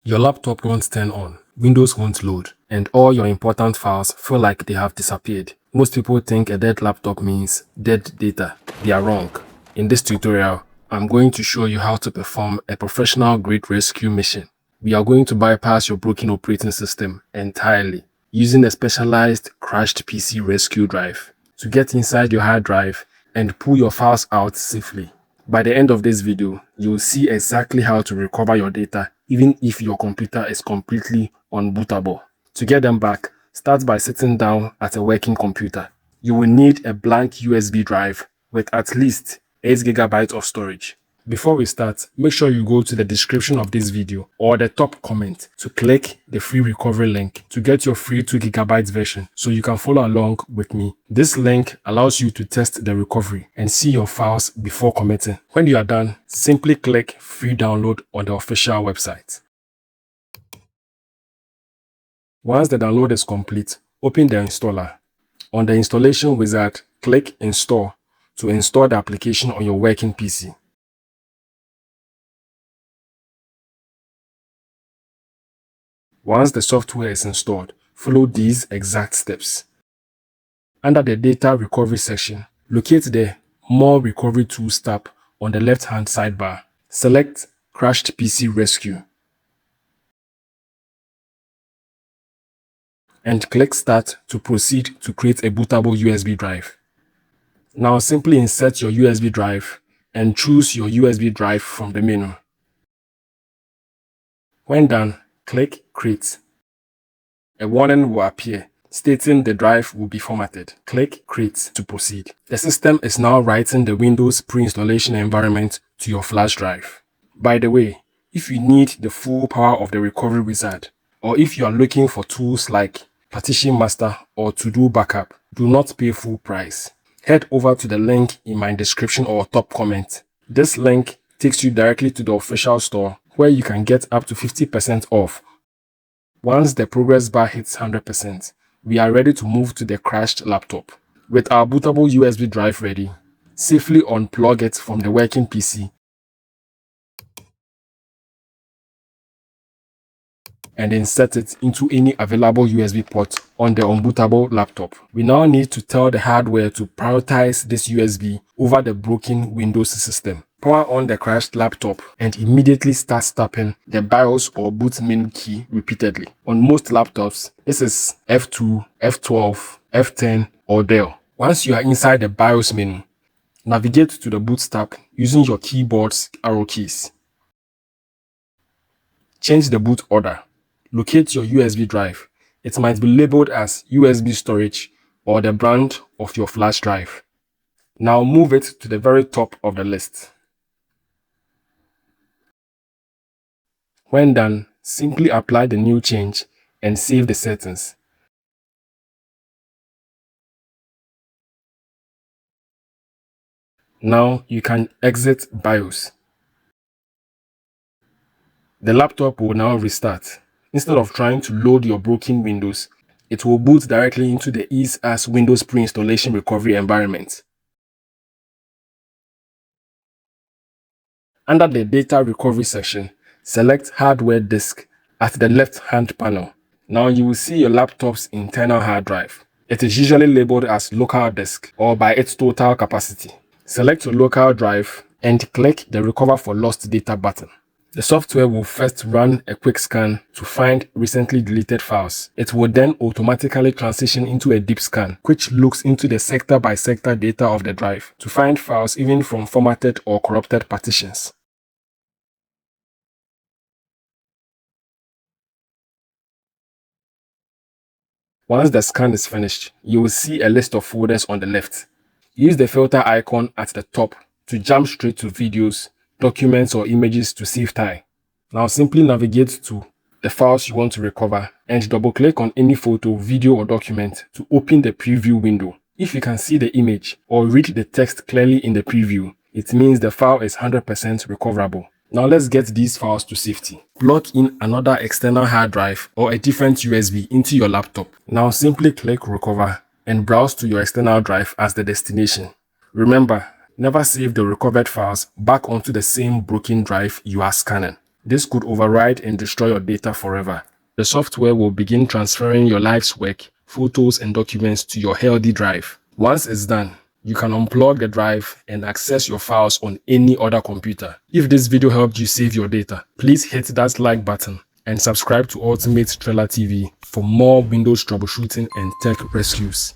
Your laptop won't turn on, Windows won't load, and all your important files feel like they have disappeared. Most people think a dead laptop means dead data. They are wrong. In this tutorial, I'm going to show you how to perform a professional-grade rescue mission. We are going to bypass your broken operating system entirely using a specialized crashed PC rescue drive to get inside your hard drive and pull your files out safely. By the end of this video, you'll see exactly how to recover your data even if your computer is completely unbootable. To get them back, start by sitting down at a working computer. You will need a blank USB drive with at least 8 GB of storage. Before we start, make sure you go to the description of this video or the top comment to click the free recovery link to get your free 2 GB version so you can follow along with me. This link allows you to test the recovery and see your files before committing. When you are done, simply click free download on the official website. Once the download is complete, open the installer. On the installation wizard, click Install to install the application on your working PC. Once the software is installed, follow these exact steps. Under the Data Recovery section, locate the More Recovery Tools tab on the left-hand sidebar. Select Crashed PC Rescue and click Start to proceed to create a bootable USB drive. Now simply insert your USB drive and choose your USB drive from the menu. When done, click Create. A warning will appear stating the drive will be formatted. Click Create to proceed. The system is now writing the Windows pre-installation environment to your flash drive. By the way, if you need the full power of the recovery wizard, or if you are looking for tools like Partition Master or To-Do Backup, do not pay full price. Head over to the link in my description or top comment. This link takes you directly to the official store where you can get up to 50% off. Once the progress bar hits 100%, we are ready to move to the crashed laptop. With our bootable USB drive ready, safely unplug it from the working PC and insert it into any available USB port on the unbootable laptop. We now need to tell the hardware to prioritize this USB over the broken Windows system. Power on the crashed laptop and immediately start tapping the BIOS or boot menu key repeatedly. On most laptops, this is F2, F12, F10 or Dell. Once you are inside the BIOS menu, navigate to the boot stack using your keyboard's arrow keys. Change the boot order. Locate your USB drive. It might be labeled as USB storage or the brand of your flash drive. Now move it to the very top of the list. When done, simply apply the new change and save the settings. Now you can exit BIOS. The laptop will now restart. Instead of trying to load your broken Windows, it will boot directly into the EaseUS Windows pre-installation recovery environment. Under the Data Recovery section, select Hardware Disk at the left-hand panel. Now you will see your laptop's internal hard drive. It is usually labeled as local disk or by its total capacity. Select your local drive and click the Recover for Lost Data button. The software will first run a quick scan to find recently deleted files. It will then automatically transition into a deep scan, which looks into the sector-by-sector data of the drive to find files even from formatted or corrupted partitions. Once the scan is finished, you will see a list of folders on the left. Use the filter icon at the top to jump straight to videos, documents or images to save time. Now simply navigate to the files you want to recover and double-click on any photo, video or document to open the preview window. If you can see the image or read the text clearly in the preview, it means the file is 100% recoverable. Now let's get these files to safety. Plug in another external hard drive or a different USB into your laptop. Now simply click Recover and browse to your external drive as the destination. Remember, never save the recovered files back onto the same broken drive you are scanning. This could override and destroy your data forever. The software will begin transferring your life's work, photos, and documents to your healthy drive. Once it's done, you can unplug the drive and access your files on any other computer. If this video helped you save your data, please hit that like button and subscribe to Ultimate Trailer TV for more Windows troubleshooting and tech rescues.